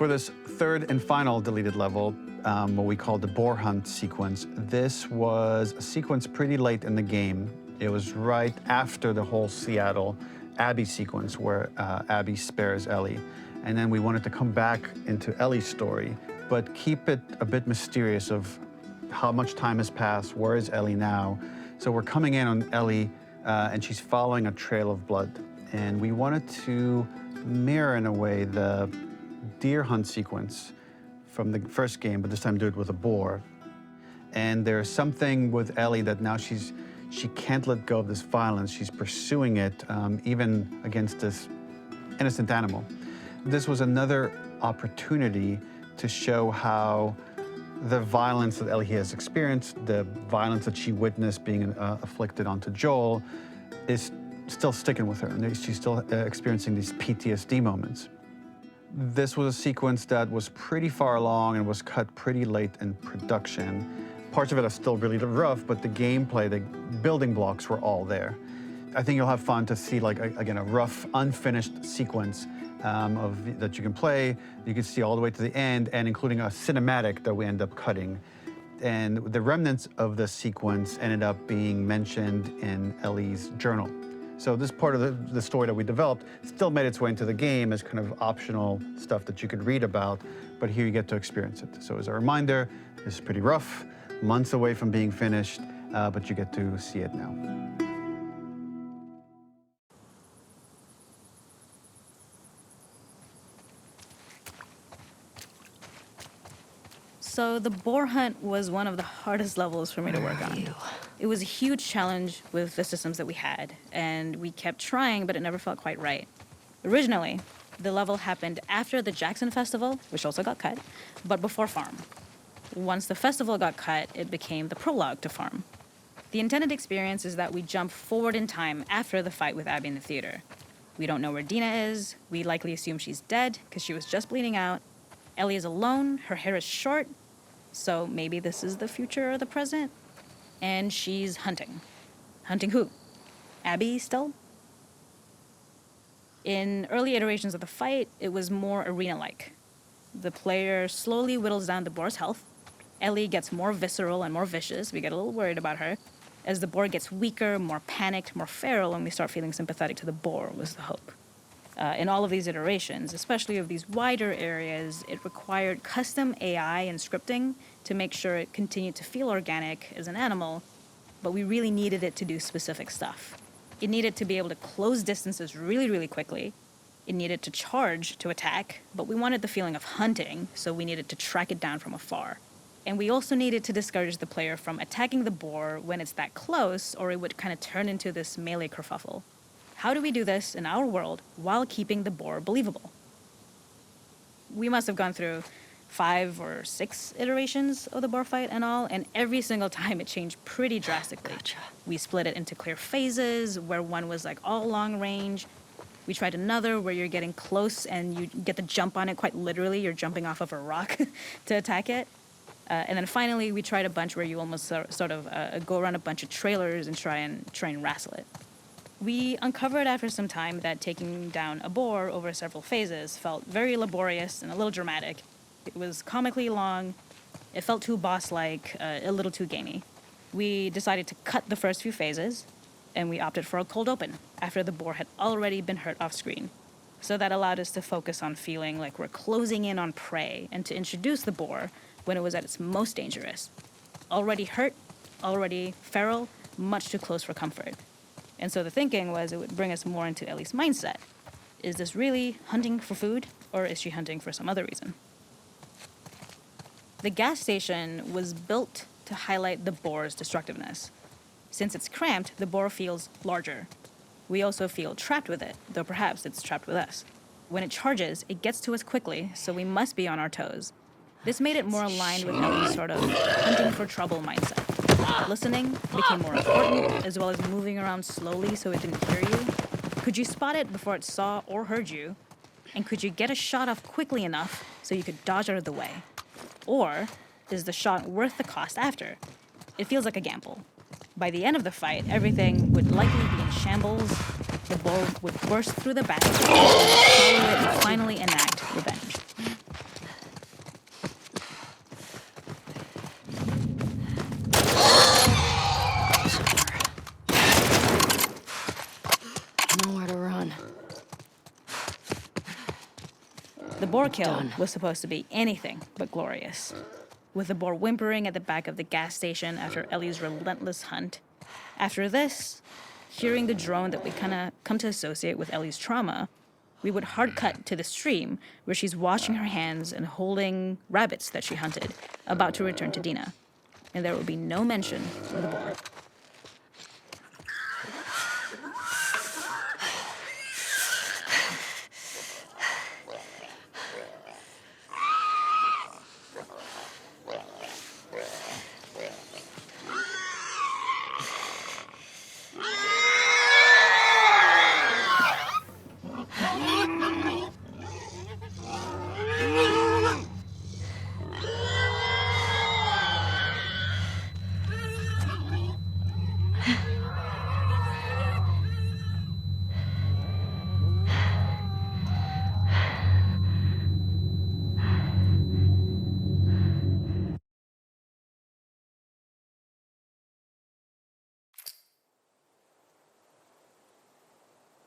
For this third and final deleted level, what we call the boar hunt sequence, this was a sequence pretty late in the game. It was right after the whole Seattle Abby sequence where Abby spares Ellie. And then we wanted to come back into Ellie's story, but keep it a bit mysterious of how much time has passed, where is Ellie now? So we're coming in on Ellie, and she's following a trail of blood. And we wanted to mirror, in a way, the deer hunt sequence from the first game, but this time do it with a boar. And there's something with Ellie that now she can't let go of this violence. She's pursuing it, even against this innocent animal. This was another opportunity to show how the violence that Ellie has experienced, the violence that she witnessed being afflicted onto Joel, is still sticking with her, and she's still experiencing these PTSD moments. This was a sequence that was pretty far along and was cut pretty late in production. Parts of it are still really rough, but the gameplay, the building blocks were all there. I think you'll have fun to see, like, again, a rough, unfinished sequence that you can play. You can see all the way to the end, and including a cinematic that we end up cutting. And the remnants of the sequence ended up being mentioned in Ellie's journal. So this part of the story that we developed still made its way into the game as kind of optional stuff that you could read about, but here you get to experience it. So as a reminder, this is pretty rough, months away from being finished, but you get to see it now. So the boar hunt was one of the hardest levels for me to work on. It was a huge challenge with the systems that we had, and we kept trying, but it never felt quite right. Originally, the level happened after the Jackson Festival, which also got cut, but before Farm. Once the festival got cut, it became the prologue to Farm. The intended experience is that we jump forward in time after the fight with Abby in the theater. We don't know where Dina is. We likely assume she's dead because she was just bleeding out. Ellie is alone. Her hair is short. So maybe this is the future or the present. And she's hunting. Hunting who? Abby still? In early iterations of the fight, it was more arena-like. The player slowly whittles down the boar's health. Ellie gets more visceral and more vicious. We get a little worried about her. As the boar gets weaker, more panicked, more feral, and we start feeling sympathetic to the boar was the hope. In all of these iterations, especially of these wider areas, it required custom AI and scripting to make sure it continued to feel organic as an animal, but we really needed it to do specific stuff. It needed to be able to close distances really, really quickly. It needed to charge to attack, but we wanted the feeling of hunting, so we needed to track it down from afar. And we also needed to discourage the player from attacking the boar when it's that close, or it would kind of turn into this melee kerfuffle. How do we do this in our world while keeping the boar believable? We must have gone through 5 or 6 iterations of the boar fight and all, and every single time it changed pretty drastically. Gotcha. We split it into clear phases, where one was like all long range. We tried another where you're getting close and you get the jump on it quite literally. You're jumping off of a rock to attack it. And then finally, we tried a bunch where you almost sort of go around a bunch of trailers and try and wrestle it. We uncovered after some time that taking down a boar over several phases felt very laborious and a little dramatic. It was comically long, it felt too boss-like, a little too gamey. We decided to cut the first few phases, and we opted for a cold open after the boar had already been hurt off-screen. So that allowed us to focus on feeling like we're closing in on prey and to introduce the boar when it was at its most dangerous. Already hurt, already feral, much too close for comfort. And so the thinking was it would bring us more into Ellie's mindset. Is this really hunting for food, or is she hunting for some other reason? The gas station was built to highlight the boar's destructiveness. Since it's cramped, the boar feels larger. We also feel trapped with it, though perhaps it's trapped with us. When it charges, it gets to us quickly, so we must be on our toes. This made it more aligned with Ellie's sort of hunting for trouble mindset. Listening became more important, as well as moving around slowly so it didn't hear you. Could you spot it before it saw or heard you? And could you get a shot off quickly enough so you could dodge out of the way? Or is the shot worth the cost after? It feels like a gamble. By the end of the fight, everything would likely be in shambles. The boar would burst through the back, swallow it, and finally enact revenge. The boar kill was supposed to be anything but glorious, with the boar whimpering at the back of the gas station after Ellie's relentless hunt. After this, hearing the drone that we kind of come to associate with Ellie's trauma, we would hard cut to the stream where she's washing her hands and holding rabbits that she hunted, about to return to Dina. And there would be no mention of the boar.